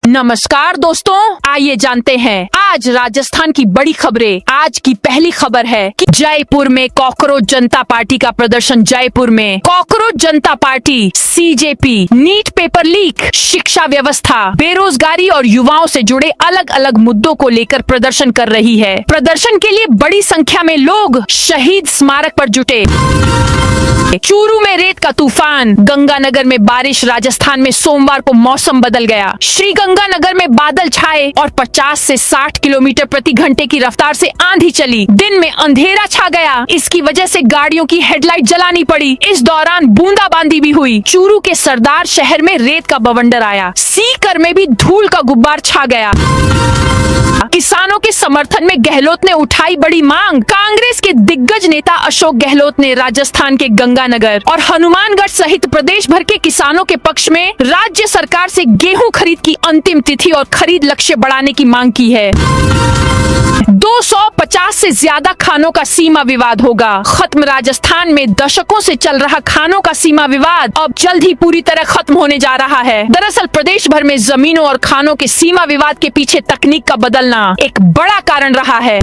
नमस्कार दोस्तों, आइए जानते हैं आज राजस्थान की बड़ी खबरें। आज की पहली खबर है कि जयपुर में कॉकरोच जनता पार्टी का प्रदर्शन। जयपुर में cockroach Janta Party CJP NEET paper leak, शिक्षा व्यवस्था, बेरोजगारी और युवाओं से जुड़े अलग अलग मुद्दों को लेकर प्रदर्शन कर रही है। प्रदर्शन के लिए बड़ी संख्या में लोग शहीद स्मारक पर जुटे। चूरू में रेत का तूफान, गंगानगर में बारिश। राजस्थान में सोमवार को मौसम बदल गया। श्री गंगानगर में बादल छाए और 50 से 60 किलोमीटर प्रति घंटे की रफ्तार से आंधी चली। दिन में अंधेरा छा गया। इसकी वजह से गाड़ियों की हेडलाइट जलानी पड़ी। इस दौरान बूंदाबांदी भी हुई। चूरू के सरदार शहर में रेत का बवंडर आया। सीकर में भी धूल का गुब्बार छा गया। किसानों के समर्थन में गहलोत ने उठाई बड़ी मांग। कांग्रेस के दिग्गज नेता अशोक गहलोत ने राजस्थान के गंगानगर और हनुमानगढ़ सहित प्रदेश भर के किसानों के पक्ष में राज्य सरकार से गेहूं खरीद की अंतिम तिथि और खरीद लक्ष्य बढ़ाने की मांग की है। 250 से ज्यादा खानों का सीमा विवाद होगा खत्म। राजस्थान में दशकों से चल रहा खानों का सीमा विवाद अब जल्द ही पूरी तरह खत्म होने जा रहा है। दरअसल प्रदेश भर में जमीनों और खानों के सीमा विवाद के पीछे तकनीक का बदलना एक बड़ा कारण रहा है।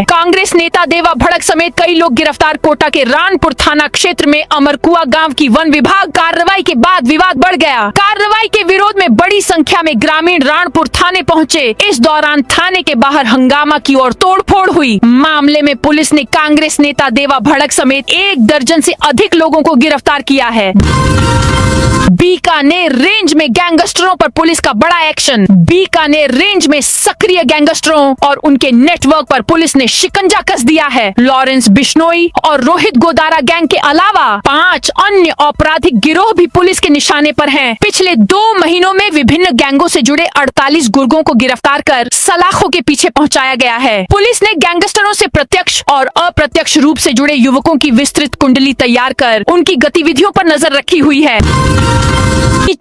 कांग्रेस नेता देवा भड़क समेत कई लोग गिरफ्तार। कोटा के रानपुर थाना क्षेत्र में अमरकुआ गांव की वन विभाग कार्रवाई के बाद विवाद बढ़ गया। कार्रवाई के विरोध में बड़ी संख्या में ग्रामीण रानपुर थाने पहुंचे। इस दौरान थाने के बाहर हंगामा की और तोड़फोड़ हुई। मामले में पुलिस ने कांग्रेस नेता देवा भड़क समेत 1 दर्जन से अधिक लोगों को गिरफ्तार किया है। बीकानेर रेंज में गैंगस्टरों पर पुलिस का बड़ा एक्शन। बीकानेर रेंज में सक्रिय गैंगस्टरों और उनके नेटवर्क पर पुलिस ने शिकंजा कस दिया है। लॉरेंस बिश्नोई और रोहित गोदारा गैंग के अलावा 5 अन्य आपराधिक गिरोह भी पुलिस के निशाने पर हैं। पिछले 2 महीनों में विभिन्न गैंगों से जुड़े 48 गुर्गों को गिरफ्तार कर सलाखों के पीछे पहुंचाया गया है। पुलिस ने गैंगस्टरों से प्रत्यक्ष और अप्रत्यक्ष रूप से जुड़े युवकों की विस्तृत कुंडली तैयार कर उनकी गतिविधियों पर नजर रखी हुई है।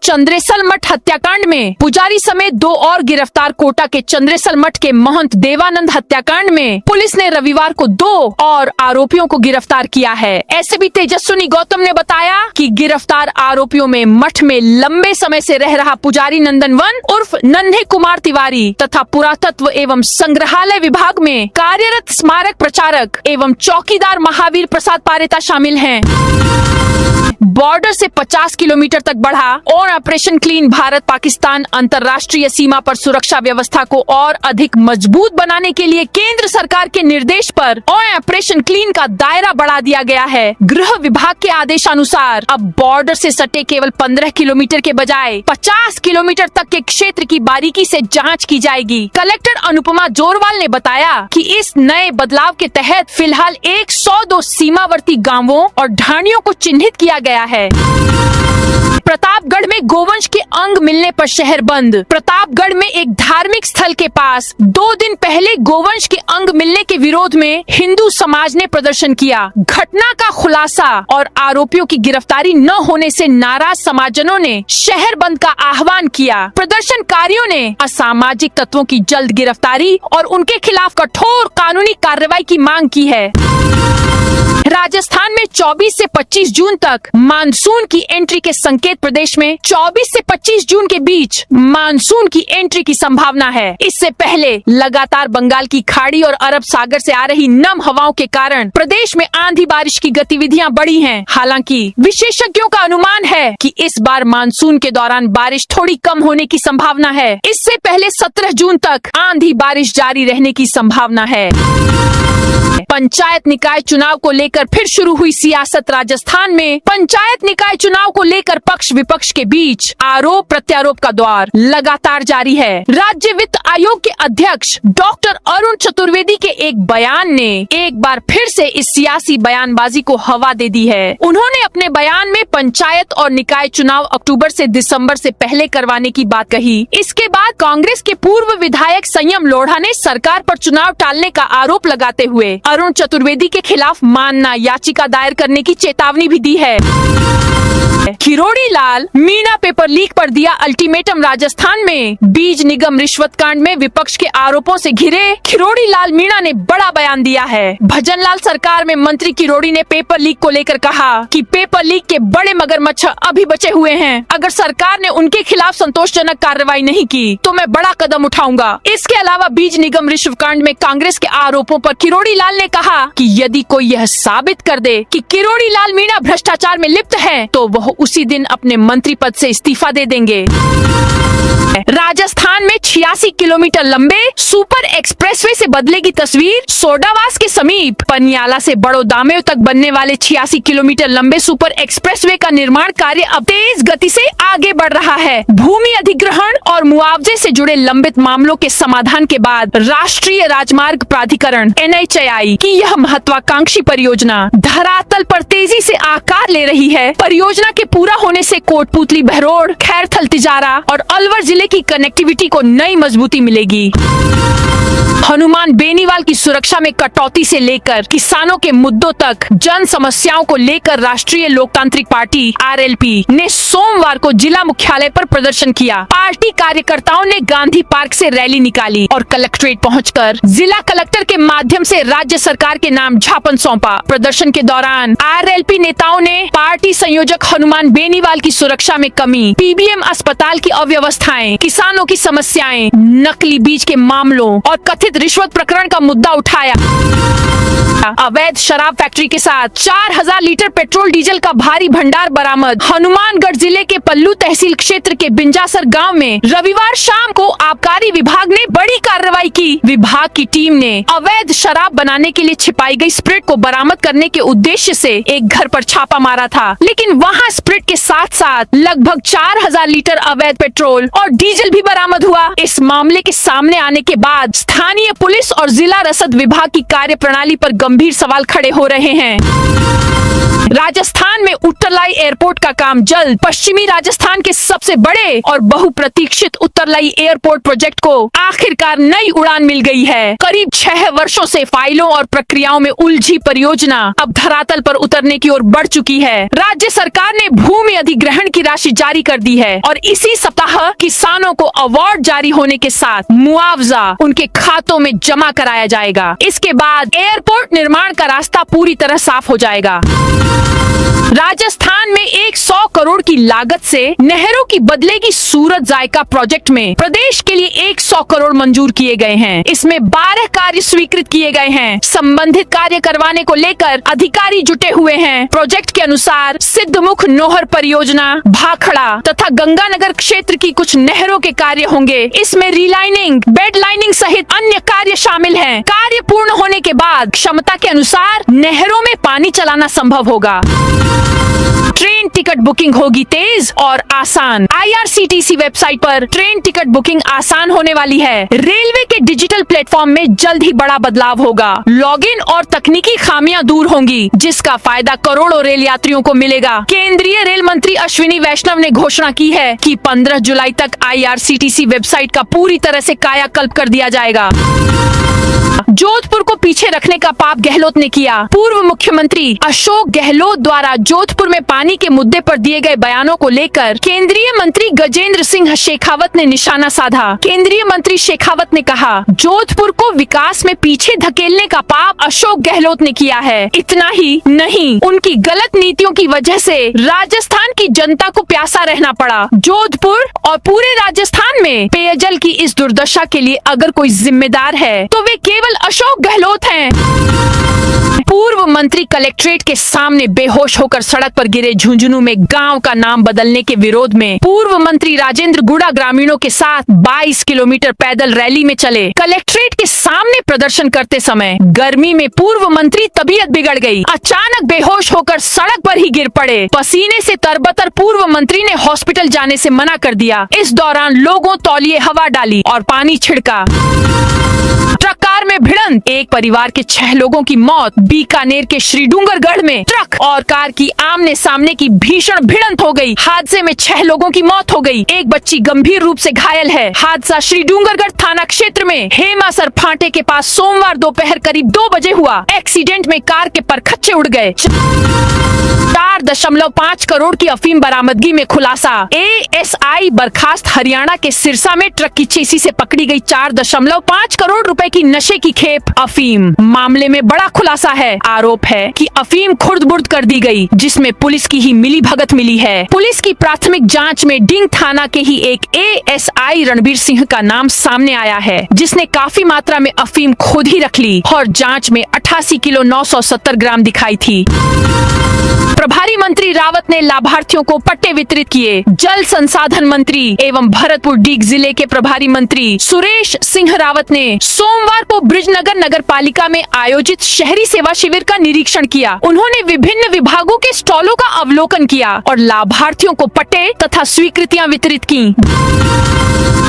चंद्रेसल मठ हत्याकांड में पुजारी समेत 2 और गिरफ्तार। कोटा के चंद्रेसल मठ के महंत देवानंद हत्याकांड में पुलिस ने रविवार को 2 और आरोपियों को गिरफ्तार किया है। एसपी तेजस्विनी गौतम ने बताया कि गिरफ्तार आरोपियों में मठ में लंबे समय से रह रहा पुजारी नंदन वन उर्फ नन्हे कुमार तिवारी तथा पुरातत्व एवं संग्रहालय विभाग में कार्यरत स्मारक प्रचारक एवं चौकीदार महावीर प्रसाद पारेता शामिल हैं। बॉर्डर से 50 किलोमीटर तक बढ़ा ऑपरेशन क्लीन। भारत पाकिस्तान अंतर्राष्ट्रीय सीमा पर सुरक्षा व्यवस्था को और अधिक मजबूत बनाने के लिए केंद्र सरकार के निर्देश पर ऑपरेशन क्लीन का दायरा बढ़ा दिया गया है। गृह विभाग के आदेशानुसार अब बॉर्डर से सटे केवल 15 किलोमीटर के बजाय 50 किलोमीटर तक के क्षेत्र की बारीकी से जांच की जाएगी। कलेक्टर अनुपमा जोरवाल ने बताया कि इस नए बदलाव के तहत फिलहाल 102 सीमावर्ती गांवों और ढाणियों को चिन्हित किया गया है। प्रतापगढ़ में गोवंश के अंग मिलने पर शहर बंद। प्रतापगढ़ में एक धार्मिक स्थल के पास 2 दिन पहले गोवंश के अंग मिलने के विरोध में हिंदू समाज ने प्रदर्शन किया। घटना का खुलासा और आरोपियों की गिरफ्तारी न होने से नाराज समाजजनों ने शहर बंद का आह्वान किया। प्रदर्शनकारियों ने असामाजिक तत्वों की जल्द गिरफ्तारी और उनके खिलाफ कठोर कानूनी कार्रवाई की मांग की है। राजस्थान में 24 से 25 जून तक मानसून की एंट्री के संकेत। प्रदेश में 24 से 25 जून के बीच मानसून की एंट्री की संभावना है। इससे पहले लगातार बंगाल की खाड़ी और अरब सागर से आ रही नम हवाओं के कारण प्रदेश में आंधी बारिश की गतिविधियां बढ़ी हैं। हालांकि विशेषज्ञों का अनुमान है कि इस बार मानसून के दौरान बारिश थोड़ी कम होने की संभावना है। इससे पहले 17 जून तक आंधी बारिश जारी रहने की संभावना है। पंचायत निकाय चुनाव को लेकर फिर शुरू हुई सियासत। राजस्थान में पंचायत निकाय चुनाव को लेकर पक्ष विपक्ष के बीच आरोप प्रत्यारोप का दौर लगातार जारी है। राज्य वित्त आयोग के अध्यक्ष डॉक्टर अरुण चतुर्वेदी के एक बयान ने एक बार फिर से इस सियासी बयानबाजी को हवा दे दी है। उन्होंने अपने बयान में पंचायत और निकाय चुनाव अक्टूबर से दिसंबर से पहले करवाने की बात कही। इसके बाद कांग्रेस के पूर्व विधायक संयम लोढ़ा ने सरकार पर चुनाव टालने का आरोप लगाते हुए अरुण चतुर्वेदी के खिलाफ मानना याचिका दायर करने की चेतावनी भी दी है। किरोड़ी लाल मीणा पेपर लीक पर दिया अल्टीमेटम। राजस्थान में बीज निगम रिश्वत कांड में विपक्ष के आरोपों से घिरे किरोड़ी लाल मीणा ने बड़ा बयान दिया है। भजनलाल सरकार में मंत्री किरोड़ी ने पेपर लीक को लेकर कहा कि पेपर लीक के बड़े मगरमच्छ अभी बचे हुए हैं। अगर सरकार ने उनके खिलाफ संतोषजनक कार्रवाई नहीं की तो मैं बड़ा कदम उठाऊंगा। इसके अलावा बीज निगम रिश्वत कांड में कांग्रेस के आरोपों पर किरोड़ी लाल ने कहा कि यदि कोई यह साबित कर दे कि किरोड़ी लाल मीणा भ्रष्टाचार में लिप्त है तो वह उसी दिन अपने मंत्री पद से इस्तीफा दे देंगे। राजस्थान में 86 किलोमीटर लंबे सुपर एक्सप्रेसवे से बदलेगी तस्वीर। सोडावास के समीप पनियाला से बड़ौदामेव तक बनने वाले 86 किलोमीटर लंबे सुपर एक्सप्रेसवे का निर्माण कार्य अब तेज गति से आगे बढ़ रहा है। भूमि अधिग्रहण और मुआवजे से जुड़े लंबित मामलों के समाधान के बाद राष्ट्रीय राजमार्ग प्राधिकरण NHAI की यह महत्वाकांक्षी परियोजना धरातल पर तेजी से आकार ले रही है। परियोजना के पूरा होने से कोटपुतली, बहरोड, खैरथल, तिजारा और अलवर जिले की कनेक्टिविटी को नई मजबूती मिलेगी। हनुमान बेनीवाल की सुरक्षा में कटौती से लेकर किसानों के मुद्दों तक जन समस्याओं को लेकर राष्ट्रीय लोकतांत्रिक पार्टी RLP ने सोमवार को जिला मुख्यालय पर प्रदर्शन किया। पार्टी कार्यकर्ताओं ने गांधी पार्क से रैली निकाली और कलेक्ट्रेट पहुंचकर जिला कलेक्टर के माध्यम से राज्य सरकार के नाम ज्ञापन सौंपा। प्रदर्शन के दौरान RLP नेताओं ने पार्टी संयोजक हनुमान बेनीवाल की सुरक्षा में कमी, PBM अस्पताल की अव्यवस्थाएं, किसानों की समस्याएं, नकली बीज के मामलों और कथित रिश्वत प्रकरण का मुद्दा उठाया। अवैध शराब फैक्ट्री के साथ 4000 लीटर पेट्रोल डीजल का भारी भंडार बरामद। हनुमानगढ़ जिले के पल्लू तहसील क्षेत्र के बिंजासर गांव में रविवार शाम को आबकारी विभाग ने बड़ी कार्रवाई की। विभाग की टीम ने अवैध शराब बनाने के लिए छिपाई गई स्प्रिट को बरामद करने के उद्देश्य से एक घर पर छापा मारा था, लेकिन वहां स्प्रिट के साथ साथ लगभग 4000 लीटर अवैध पेट्रोल और डीजल भी बरामद हुआ। इस मामले के सामने आने के बाद स्थानीय पुलिस और जिला रसद विभाग की कार्यप्रणाली पर गंभीर सवाल खड़े हो रहे हैं। राजस्थान में उत्तरलाई एयरपोर्ट का काम जल्द। पश्चिमी राजस्थान के सबसे बड़े और बहुप्रतीक्षित उत्तरलाई एयरपोर्ट प्रोजेक्ट को आखिरकार नई उड़ान मिल गई है। करीब 6 वर्षों से फाइलों और प्रक्रियाओं में उलझी परियोजना अब धरातल पर उतरने की ओर बढ़ चुकी है। राज्य सरकार ने भूमि अधिग्रहण की राशि जारी कर दी है और इसी सप्ताह किसानों को अवार्ड जारी होने के साथ मुआवजा उनके खातों में जमा कराया जाएगा। इसके बाद एयरपोर्ट निर्माण का रास्ता पूरी तरह साफ हो जाएगा। राजस्थान में 100 करोड़ की लागत से नहरों की बदलेगी सूरत जायका प्रोजेक्ट में प्रदेश के लिए 100 करोड़ मंजूर किए गए हैं। इसमें 12 कार्य स्वीकृत किए गए हैं। संबंधित कार्य करवाने को लेकर अधिकारी जुटे हुए हैं। प्रोजेक्ट के अनुसार सिद्धमुख नोहर परियोजना, भाखड़ा तथा गंगानगर क्षेत्र की कुछ नहरों के कार्य होंगे। इसमें रीलाइनिंग, बेड लाइनिंग सहित अन्य कार्य शामिल हैं। कार्य पूर्ण होने के बाद क्षमता के अनुसार नहरों में पानी चलाना संभव होगा। ट्रेन टिकट बुकिंग होगी तेज और आसान। IRCTC वेबसाइट पर ट्रेन टिकट बुकिंग आसान होने वाली है। रेलवे के डिजिटल प्लेटफॉर्म में जल्द ही बड़ा बदलाव होगा। लॉगिन और तकनीकी खामियां दूर होंगी, जिसका फायदा करोड़ों रेल यात्रियों को मिलेगा। केंद्रीय रेल मंत्री अश्विनी वैष्णव ने घोषणा की है कि 15 जुलाई तक IRCTC वेबसाइट का पूरी तरह से कायाकल्प कर दिया जाएगा। जोधपुर को पीछे रखने का पाप गहलोत ने किया। पूर्व मुख्यमंत्री अशोक गहलोत द्वारा जोधपुर में पानी के मुद्दे पर दिए गए बयानों को लेकर केंद्रीय मंत्री गजेंद्र सिंह शेखावत ने निशाना साधा। केंद्रीय मंत्री शेखावत ने कहा, जोधपुर को विकास में पीछे धकेलने का पाप अशोक गहलोत ने किया है। इतना ही नहीं, उनकी गलत नीतियों की वजह से राजस्थान की जनता को प्यासा रहना पड़ा। जोधपुर और पूरे राजस्थान में पेयजल की इस दुर्दशा के लिए अगर कोई जिम्मेदार है तो वे केवल अशोक गहलोत हैं। पूर्व मंत्री कलेक्ट्रेट के सामने बेहोश होकर सड़क पर गिरे। झुंझुनू में गांव का नाम बदलने के विरोध में पूर्व मंत्री राजेंद्र गुड़ा ग्रामीणों के साथ 22 किलोमीटर पैदल रैली में चले। कलेक्ट्रेट के सामने प्रदर्शन करते समय गर्मी में पूर्व मंत्री तबीयत बिगड़ गई। अचानक बेहोश होकर सड़क पर ही गिर पड़े। पसीने से तरबतर पूर्व मंत्री ने हॉस्पिटल जाने से मना कर दिया। इस दौरान लोगों तौलिए हवा डाली और पानी छिड़का। ट्रक कार में भिड़ंत, एक परिवार के 6 लोगों की मौत। बीकानेर के श्रीडूंगरगढ़ में ट्रक और कार की आमने सामने की भीषण भिड़ंत हो गई। हादसे में 6 लोगों की मौत हो गई, एक बच्ची गंभीर रूप से घायल है। हादसा श्रीडूंगरगढ़ थाना क्षेत्र में हेमासर फांटे के पास सोमवार दोपहर करीब 2 बजे हुआ। एक्सीडेंट में कार के परखच्चे उड़ गए। 4.5 करोड़ की अफीम बरामदगी में खुलासा। एएसआई बर्खास्त। हरियाणा के सिरसा में ट्रक की चेसी से पकड़ी गई 4.5 करोड़ रुपए की नशे की खेप अफीम। मामले में बड़ा खुलासा है। आरोप है कि अफीम खुर्द-बुर्द कर दी गई, जिसमें पुलिस की ही मिली भगत मिली है। पुलिस की प्राथमिक जांच में डिंग थाना के ही एक एएसआई रणबीर सिंह का नाम सामने आया है, जिसने काफी मात्रा में अफीम खुद ही रख ली और जांच में 88 किलो 970 ग्राम दिखाई थी। प्रभारी मंत्री रावत ने लाभार्थियों को पट्टे वितरित किए। जल संसाधन मंत्री एवं भरतपुर डीग जिले के प्रभारी मंत्री सुरेश सिंह रावत ने सोमवार को ब्रिजनगर नगर पालिका में आयोजित शहरी सेवा शिविर का निरीक्षण किया। उन्होंने विभिन्न विभागों के स्टॉलों का अवलोकन किया और लाभार्थियों को पट्टे तथा स्वीकृतियां वितरित की।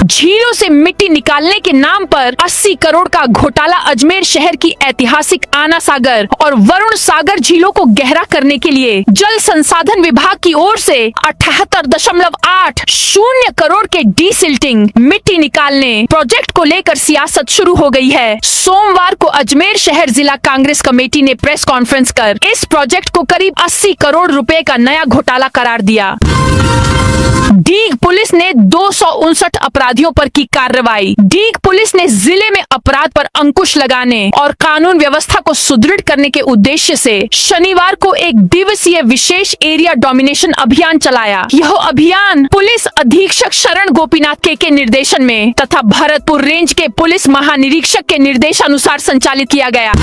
झीलों से मिट्टी निकालने के नाम पर 80 करोड़ का घोटाला। अजमेर शहर की ऐतिहासिक आना सागर और वरुण सागर झीलों को गहरा करने के लिए जल संसाधन विभाग की ओर से 78.80 करोड़ के डीसिल्टिंग मिट्टी निकालने प्रोजेक्ट को लेकर सियासत शुरू हो गई है। सोमवार को अजमेर शहर जिला कांग्रेस कमेटी ने प्रेस कॉन्फ्रेंस कर इस प्रोजेक्ट को करीब 80 करोड़ रुपए का नया घोटाला करार दिया। डीग पुलिस ने 259 अपराधियों पर की कार्रवाई। डीग पुलिस ने जिले में अपराध पर अंकुश लगाने और कानून व्यवस्था को सुदृढ़ करने के उद्देश्य से शनिवार को एक दिवसीय विशेष एरिया डोमिनेशन अभियान चलाया। यह अभियान पुलिस अधीक्षक शरण गोपीनाथ के निर्देशन में तथा भरतपुर रेंज के पुलिस महानिरीक्षक के निर्देशानुसार संचालित किया गया।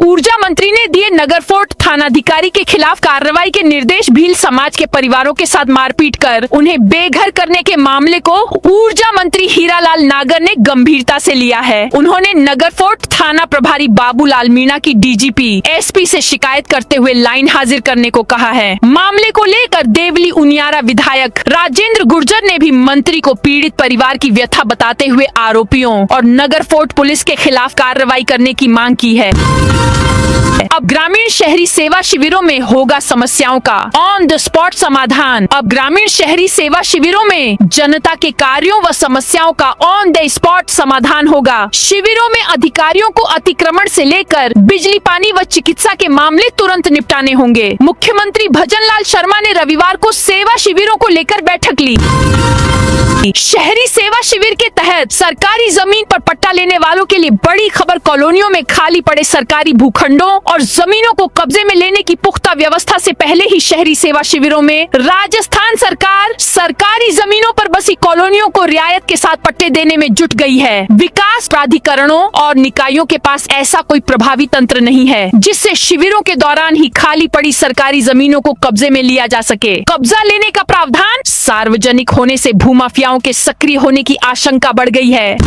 ऊर्जा मंत्री ने दिए नगर फोर्ट थानाधिकारी के खिलाफ कार्रवाई के निर्देश। भील समाज के परिवारों के साथ मारपीट कर उन्हें बेघर करने के मामले को ऊर्जा मंत्री हीरालाल नागर ने गंभीरता से लिया है। उन्होंने नगर फोर्ट थाना प्रभारी बाबूलाल मीणा की डीजीपी एसपी से शिकायत करते हुए लाइन हाजिर करने को कहा है। मामले को लेकर देवली उनियारा विधायक राजेंद्र गुर्जर ने भी मंत्री को पीड़ित परिवार की व्यथा बताते हुए आरोपियों और नगर फोर्ट पुलिस के खिलाफ कार्रवाई करने की मांग की है। अब ग्रामीण शहरी सेवा शिविरों में होगा समस्याओं का ऑन द स्पॉट समाधान। अब ग्रामीण शहरी सेवा शिविरों में जनता के कार्यों व समस्याओं का ऑन द स्पॉट समाधान होगा। शिविरों में अधिकारियों को अतिक्रमण से लेकर बिजली, पानी व चिकित्सा के मामले तुरंत निपटाने होंगे। मुख्यमंत्री भजनलाल शर्मा ने रविवार को सेवा शिविरों को लेकर बैठक ली। शहरी सेवा शिविर के तहत सरकारी जमीन पर पट्टा लेने वालों के लिए बड़ी खबर। कॉलोनियों में खाली पड़े सरकारी भूखंडों और जमीनों को कब्जे में लेने की पुख्ता व्यवस्था से पहले ही शहरी सेवा शिविरों में राजस्थान सरकार सरकारी जमीनों पर बसी कॉलोनियों को रियायत के साथ पट्टे देने में जुट गई है। विकास प्राधिकरणों और निकायों के पास ऐसा कोई प्रभावी तंत्र नहीं है जिससे शिविरों के दौरान ही खाली पड़ी सरकारी जमीनों को कब्जे में लिया जा सके। कब्जा लेने का प्रावधान सार्वजनिक होने से भूमाफियाओं के सक्रिय होने की आशंका बढ़ गई है।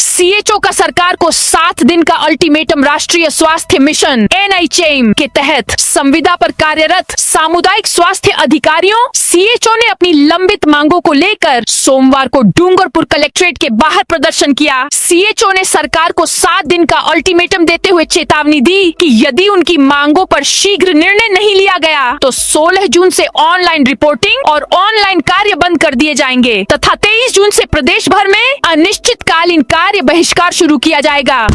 सीएचओ का सरकार को 7 दिन का अल्टीमेटम। राष्ट्रीय स्वास्थ्य मिशन NHM के तहत संविदा पर कार्यरत सामुदायिक स्वास्थ्य अधिकारियों सीएचओ ने अपनी लंबित मांगों को लेकर सोमवार को डूंगरपुर कलेक्ट्रेट के बाहर प्रदर्शन किया। सीएचओ ने सरकार को 7 दिन का अल्टीमेटम देते हुए चेतावनी दी कि यदि उनकी मांगों पर शीघ्र निर्णय नहीं लिया गया तो 16 जून से ऑनलाइन रिपोर्टिंग और ऑनलाइन कार्य बंद कर दिए जाएंगे तथा 23 जून से प्रदेश भर में अनिश्चितकालीन कार्य बहिष्कार शुरू किया जाएगा।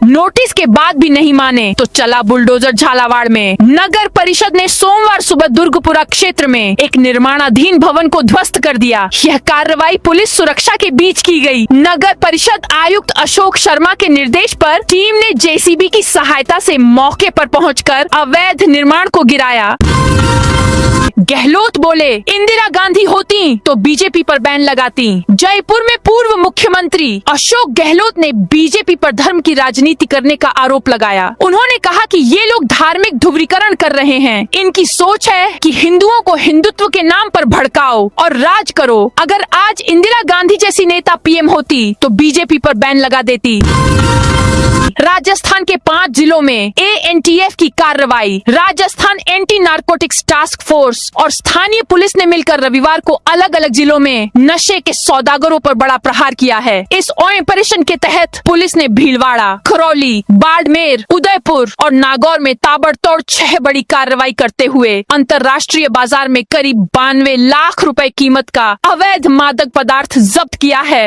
नोटिस के बाद भी नहीं माने तो चला बुलडोजर झालावाड़ में। नगर परिषद ने सोमवार सुबह दुर्गपुरा क्षेत्र में एक निर्माणाधीन भवन को ध्वस्त कर दिया। यह कार्रवाई पुलिस सुरक्षा के बीच की गई। नगर परिषद आयुक्त अशोक शर्मा के निर्देश पर टीम ने जेसीबी की सहायता से मौके पर पहुंचकर अवैध निर्माण को गिराया। गहलोत बोले, इंदिरा गांधी होती तो बीजेपी पर बैन लगाती। जयपुर में पूर्व मुख्यमंत्री अशोक गहलोत ने बीजेपी पर धर्म की राजनीति करने का आरोप लगाया। उन्होंने कहा कि ये लोग धार्मिक ध्रुवीकरण कर रहे हैं। इनकी सोच है कि हिंदुओं को हिंदुत्व के नाम पर भड़काओ और राज करो। अगर आज इंदिरा गांधी जैसी नेता पीएम होती तो बीजेपी पर बैन लगा देती। राजस्थान के 5 जिलों में एएनटीएफ की कार्रवाई। Rajasthan anti narcotics task force force और स्थानीय पुलिस ने मिलकर रविवार को अलग अलग जिलों में नशे के सौदागरों पर बड़ा प्रहार किया है। इस ऑपरेशन के तहत पुलिस ने भीलवाड़ा, खरौली, बाड़मेर, उदयपुर और नागौर में ताबड़तोड़ 6 बड़ी कार्रवाई करते हुए अंतर्राष्ट्रीय बाजार में करीब 92 लाख रुपए कीमत का अवैध मादक पदार्थ जब्त किया है।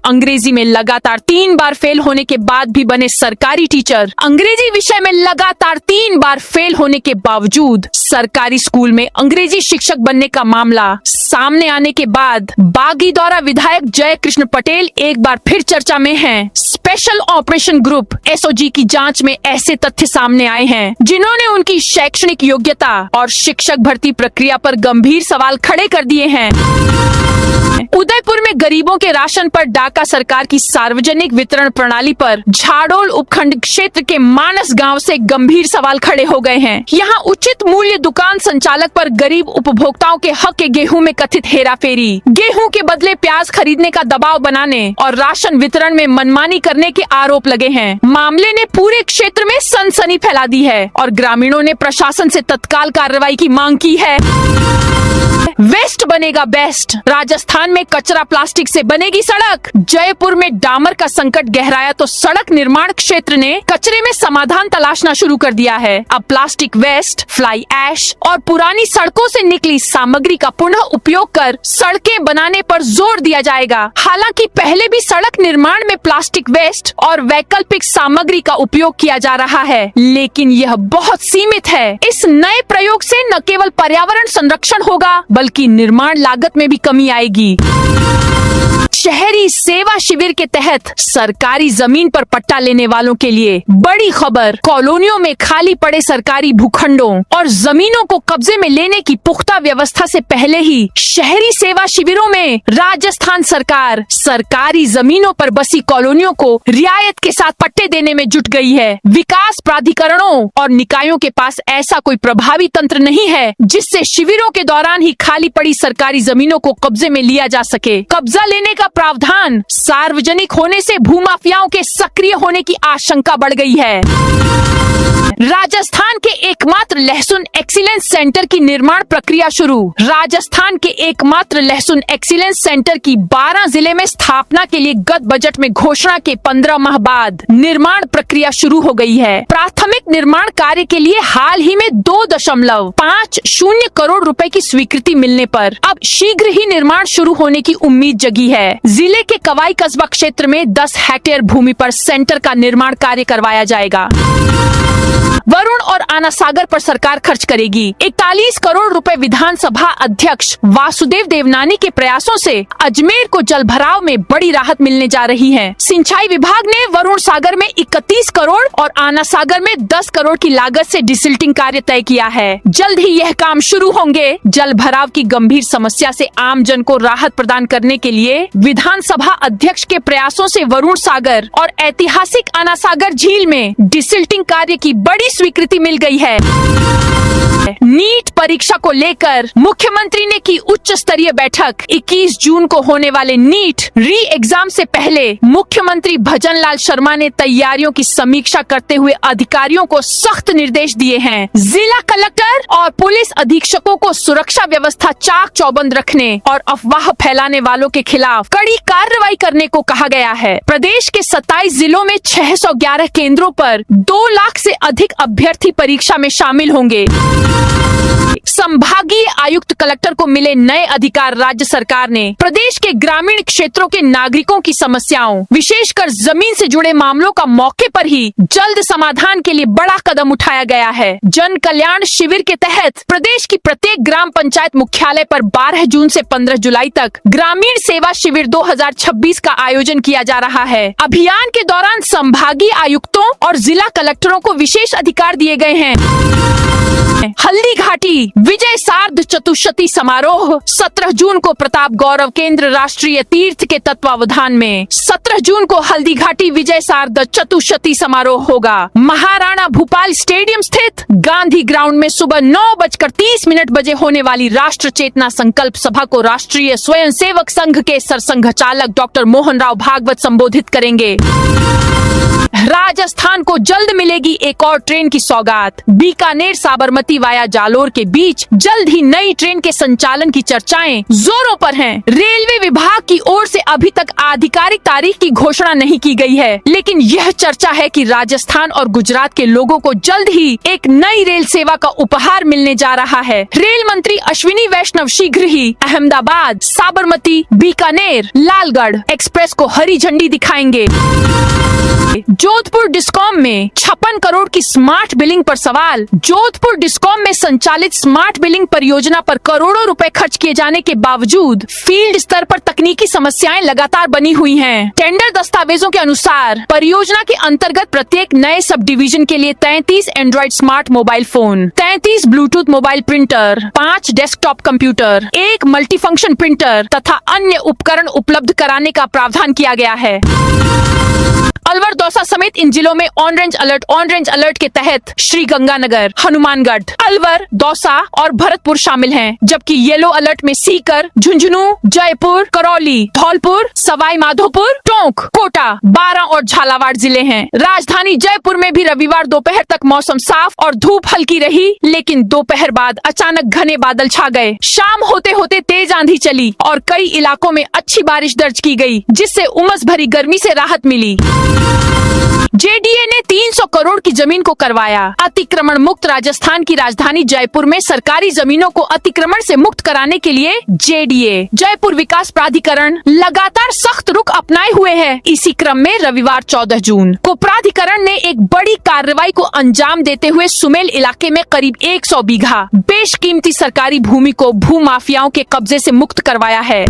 अंग्रेजी में लगातार 3 बार फेल होने के बाद भी बने सरकारी टीचर। अंग्रेजी विषय में लगातार 3 बार फेल होने के बावजूद सरकारी स्कूल में अंग्रेजी शिक्षक बनने का मामला सामने आने के बाद बागीदौरा विधायक जय कृष्ण पटेल एक बार फिर चर्चा में हैं। स्पेशल ऑपरेशन ग्रुप SOG की जांच में ऐसे तथ्य सामने आए हैं जिन्होंने उनकी शैक्षणिक योग्यता और शिक्षक भर्ती प्रक्रिया पर गंभीर सवाल खड़े कर दिए हैं। उदयपुर में गरीबों के राशन पर डाका सरकार की सार्वजनिक वितरण प्रणाली पर झाड़ोल उपखंड क्षेत्र के मानस गांव से गंभीर सवाल खड़े हो गए हैं। यहां उचित मूल्य दुकान संचालक पर गरीब उपभोक्ताओं के हक के गेहूं में कथित हेराफेरी, गेहूं के बदले प्याज खरीदने का दबाव बनाने और राशन वितरण में मनमानी करने के आरोप लगे हैं। मामले ने पूरे क्षेत्र में सनसनी फैला दी है और ग्रामीणों ने प्रशासन से तत्काल कार्रवाई की मांग की है। वेस्ट बनेगा बेस्ट, राजस्थान में कचरा प्लास्टिक से बनेगी सड़क। जयपुर में डामर का संकट गहराया तो सड़क निर्माण क्षेत्र ने कचरे में समाधान तलाशना शुरू कर दिया है। अब प्लास्टिक वेस्ट, फ्लाई ऐश और पुरानी सड़कों से निकली सामग्री का पुनः उपयोग कर सड़कें बनाने पर जोर दिया जाएगा। हालांकि पहले भी सड़क निर्माण में प्लास्टिक वेस्ट और वैकल्पिक सामग्री का उपयोग किया जा रहा है, लेकिन यह बहुत सीमित है। इस नए प्रयोग से न केवल पर्यावरण संरक्षण होगा बल्कि निर्माण लागत में भी कमी आएगी। शहरी सेवा शिविर के तहत सरकारी जमीन पर पट्टा लेने वालों के लिए बड़ी खबर। कॉलोनियों में खाली पड़े सरकारी भूखंडों और जमीनों को कब्जे में लेने की पुख्ता व्यवस्था से पहले ही शहरी सेवा शिविरों में राजस्थान सरकार सरकारी जमीनों पर बसी कॉलोनियों को रियायत के साथ पट्टे देने में जुट गई है। विकास प्राधिकरणों और निकायों के पास ऐसा कोई प्रभावी तंत्र नहीं है जिससे शिविरों के दौरान ही खाली पड़ी सरकारी जमीनों को कब्जे में लिया जा सके। कब्जा लेने का प्रावधान सार्वजनिक होने से भूमाफियाओं के सक्रिय होने की आशंका बढ़ गई है। राजस्थान के एकमात्र लहसुन एक्सीलेंस सेंटर की निर्माण प्रक्रिया शुरू। राजस्थान के एकमात्र लहसुन एक्सीलेंस सेंटर की 12 जिले में स्थापना के लिए गत बजट में घोषणा के 15 माह बाद निर्माण प्रक्रिया शुरू हो गई है। प्राथमिक निर्माण कार्य के लिए हाल ही में 2.50 करोड़ रुपए की स्वीकृति मिलने पर अब शीघ्र ही निर्माण शुरू होने की उम्मीद जगी है। जिले के कवाई कस्बा क्षेत्र में 10 हेक्टेयर भूमि पर सेंटर का निर्माण कार्य करवाया जाएगा। वरुण और आना सागर पर सरकार खर्च करेगी 41 करोड़ रुपए। विधानसभा अध्यक्ष वासुदेव देवनानी के प्रयासों से अजमेर को जलभराव में बड़ी राहत मिलने जा रही है। सिंचाई विभाग ने वरुण सागर में 31 करोड़ और आना सागर में 10 करोड़ की लागत से डिसिल्टिंग कार्य तय किया है। जल्द ही यह काम शुरू होंगे। जलभराव की गंभीर समस्या से आम जन को राहत प्रदान करने के लिए विधानसभा अध्यक्ष के प्रयासों से वरुण सागर और ऐतिहासिक आना सागर झील में डिसिल्टिंग कार्य की बड़ी स्वीकृति मिल गई है। नीट परीक्षा को लेकर मुख्यमंत्री ने की उच्च स्तरीय बैठक। 21 जून को होने वाले नीट री एग्जाम से पहले मुख्यमंत्री भजनलाल शर्मा ने तैयारियों की समीक्षा करते हुए अधिकारियों को सख्त निर्देश दिए हैं। जिला कलेक्टर और पुलिस अधीक्षकों को सुरक्षा व्यवस्था चाक चौबंद रखने और अफवाह फैलाने वालों के खिलाफ कड़ी कार्रवाई करने को कहा गया है। प्रदेश के 27 जिलों में 611 केंद्रों पर 2 लाख से अधिक अभ्यर्थी परीक्षा में शामिल होंगे। संभागीय आयुक्त कलेक्टर को मिले नए अधिकार। राज्य सरकार ने प्रदेश के ग्रामीण क्षेत्रों के नागरिकों की समस्याओं, विशेषकर जमीन से जुड़े मामलों का मौके पर ही जल्द समाधान के लिए बड़ा कदम उठाया गया है। जन कल्याण शिविर के तहत प्रदेश की प्रत्येक ग्राम पंचायत मुख्यालय पर 12 जून से 15 जुलाई तक ग्रामीण सेवा शिविर 2026 का आयोजन किया जा रहा है। अभियान के दौरान संभागीय आयुक्तों और जिला कलेक्टरों को विशेष अधिकार दिए गए हैं। हल्दी घाटी विजय सार्ध चतुष्शती समारोह 17 जून को प्रताप गौरव केंद्र राष्ट्रीय तीर्थ के तत्वावधान में 17 जून को हल्दी घाटी विजय सार्ध चतुष्शती समारोह होगा। महाराणा भूपाल स्टेडियम स्थित गांधी ग्राउंड में सुबह 9:30 बजे होने वाली राष्ट्र चेतना संकल्प सभा को राष्ट्रीय स्वयंसेवक संघ के सरसंघचालक संचालक डॉक्टर मोहन राव भागवत संबोधित करेंगे। राजस्थान को जल्द मिलेगी एक और ट्रेन की सौगात। बीकानेर साबरमती वाया जालोर के बीच जल्द ही नई ट्रेन के संचालन की चर्चाएं जोरों पर हैं। रेलवे विभाग की ओर से अभी तक आधिकारिक तारीख की घोषणा नहीं की गई है, लेकिन यह चर्चा है कि राजस्थान और गुजरात के लोगों को जल्द ही एक नई रेल सेवा का उपहार मिलने जा रहा है। रेल मंत्री अश्विनी वैष्णव शीघ्र ही अहमदाबाद, साबरमती, बीकानेर, लालगढ़ एक्सप्रेस को हरी झंडी दिखाएंगे। जोधपुर डिस्कॉम में 56 करोड़ की स्मार्ट बिलिंग पर सवाल। जोधपुर डिस्कॉम में संचालित स्मार्ट बिलिंग परियोजना पर करोड़ों रुपए खर्च किए जाने के बावजूद फील्ड स्तर पर तकनीकी समस्याएं लगातार बनी हुई हैं। टेंडर दस्तावेजों के अनुसार परियोजना के अंतर्गत प्रत्येक नए सब डिवीजन के लिए 33 Android smart mobile phone, 33 Bluetooth mobile printer, 5 desktop computer, 1 multifunction printer तथा अन्य उपकरण उपलब्ध कराने का प्रावधान किया गया है। अलवर, दौसा समेत इन जिलों में ऑरेंज अलर्ट के तहत श्री गंगानगर, हनुमानगढ़, अलवर, दौसा और भरतपुर शामिल हैं, जबकि येलो अलर्ट में सीकर, झुंझुनू, जयपुर, करौली, धौलपुर, सवाई माधोपुर, टोंक, कोटा, बारां और झालावाड़ जिले हैं। राजधानी जयपुर में भी रविवार दोपहर तक मौसम साफ और धूप हल्की रही, लेकिन दोपहर बाद अचानक घने बादल छा गए। शाम होते होते तेज आंधी चली और कई इलाकों में अच्छी बारिश दर्ज की गई, जिससे उमस भरी गर्मी से राहत मिली। जेडीए ने 300 करोड़ की जमीन को करवाया अतिक्रमण मुक्त। राजस्थान की राजधानी जयपुर में सरकारी जमीनों को अतिक्रमण से मुक्त कराने के लिए जेडीए, जयपुर विकास प्राधिकरण लगातार सख्त रुख अपनाए हुए है। इसी क्रम में रविवार 14 जून को प्राधिकरण ने एक बड़ी कार्रवाई को अंजाम देते हुए सुमेल इलाके में करीब 100 बीघा बेशकीमती सरकारी भूमि को भूमाफियाओं के कब्जे से मुक्त करवाया है।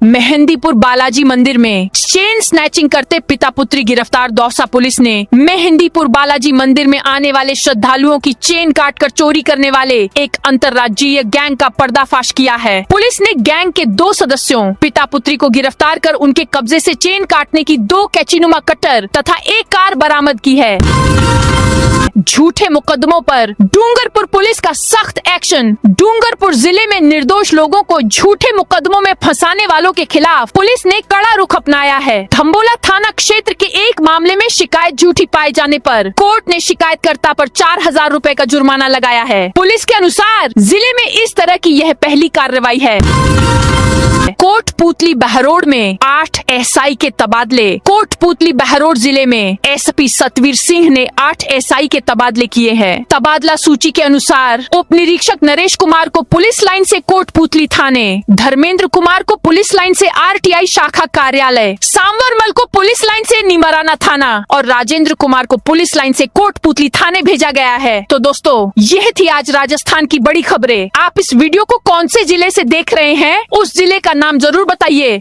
मेहंदीपुर बालाजी मंदिर में चेन स्नैचिंग करते पिता पुत्री गिरफ्तार। दौसा पुलिस ने मेहंदीपुर बालाजी मंदिर में आने वाले श्रद्धालुओं की चेन काटकर चोरी करने वाले एक अंतर्राज्यीय गैंग का पर्दाफाश किया है। पुलिस ने गैंग के 2 सदस्यों पिता पुत्री को गिरफ्तार कर उनके कब्जे से चेन काटने की 2 कैचीनुमा कटर तथा 1 कार बरामद की है। झूठे मुकदमों पर डूंगरपुर पुलिस का सख्त एक्शन। डूंगरपुर जिले में निर्दोष लोगों को झूठे मुकदमों में फंसाने वालों के खिलाफ पुलिस ने कड़ा रुख अपनाया है। धम्बोला थाना क्षेत्र के एक मामले में शिकायत झूठी पाए जाने पर कोर्ट ने शिकायतकर्ता पर 4000 रुपए का जुर्माना लगाया है। पुलिस के अनुसार जिले में इस तरह की यह पहली कार्रवाई है। कोटपूतली बहरोड में 8 एसआई के तबादले। कोटपूतली बहरोड जिले में एसपी सतवीर सिंह ने 8 एसआई के तबादले किए हैं। तबादला सूची के अनुसार उप निरीक्षक नरेश कुमार को पुलिस लाइन से कोटपूतली थाने, धर्मेंद्र कुमार को पुलिस लाइन से आरटीआई शाखा कार्यालय, सांवरमल को पुलिस लाइन से निमराना थाना और राजेंद्र कुमार को पुलिस लाइन से कोटपूतली थाने भेजा गया है। तो दोस्तों, यह थी आज राजस्थान की बड़ी खबरें। आप इस वीडियो को कौन से जिले से देख रहे हैं, उस जिले का नाम जरूर बताइए।